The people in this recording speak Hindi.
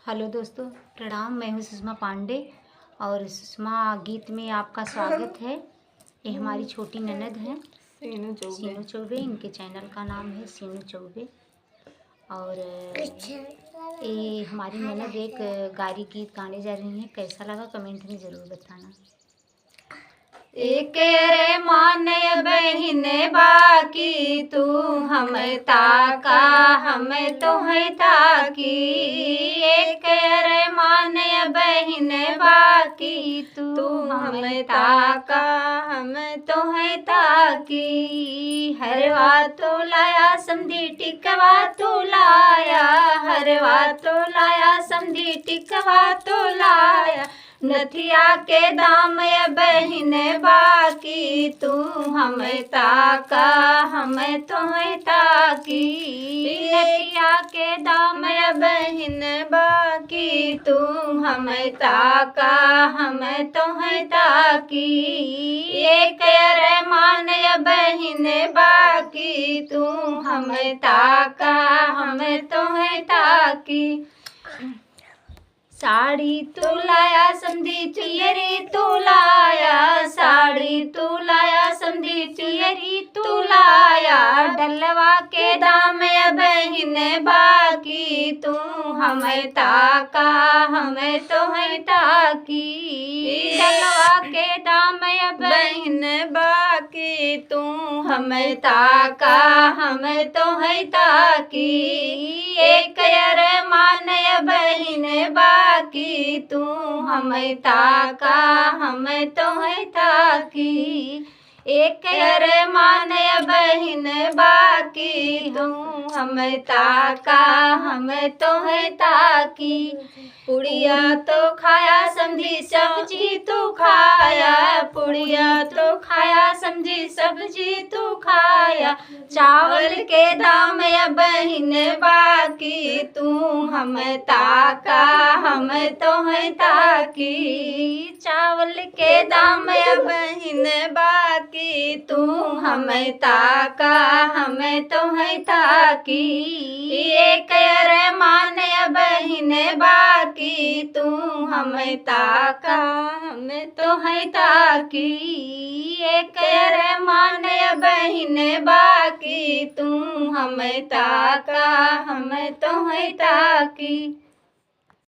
हेलो दोस्तों, प्रणाम। मैं हूँ सुषमा पांडे और सुषमा गीत में आपका स्वागत है। ये हमारी छोटी ननद हैं सीनू चौबे। इनके चैनल का नाम है सीनू चौबे। और ये हमारी ननद एक गारी गीत गाने जा रही हैं। कैसा लगा कमेंट में ज़रूर बताना। एक रे माने बहिन बाकी तू हमें ताका हमें तो है ताकी। एक रे माने बहिन बाकी तू हमें ताका हमें तो है ताकी। हरवा तो लाया समधी टिकवा तो लाया, हरवा तो लाया समधी टिकवा तो लाया। नथिया के दाम बहिन बाकी तू हमें ताका हमें तो है ताकी। नथिया के दाम बहिन बाकी तू हमें ताका हमें तो है ताकी। एक रे मान बहिन बाकी तू हमें ताका हमें तो है ताकी। साड़ी तू लाया समधी चुयरी तू लाया, साड़ी तू लाया समधी चुयरी तू लाया। डलवा के दाम बहिन बाकी तू हमें ताका हमें तो है ताकी। डलवा के दाम बहिन बाकी तू हमें ताका हमें तो है ताकी। एक रे मान बहिन बाकी तू हमें ताका हमें तो है ताकी। एक रे मान बहिन बाकी तू हमें ताका हमें तो है ताकी। पुड़िया तो खाया समझी सब्जी तू खाया, पुड़िया तो खाया समझी सब्जी तू खाया। चावल के दाम बहिन बाकी तू हमें ताका हमें तो है ताकी। चावल के दाम बहिन बाकी तू हमें ताका हमें तो है ताकी। एक रे मान बहिन बाकी तू हमें ताका हमें तो है ताकी। एक रे मान बहिन बाकी तू हमें ताका हमें तो है ताकी।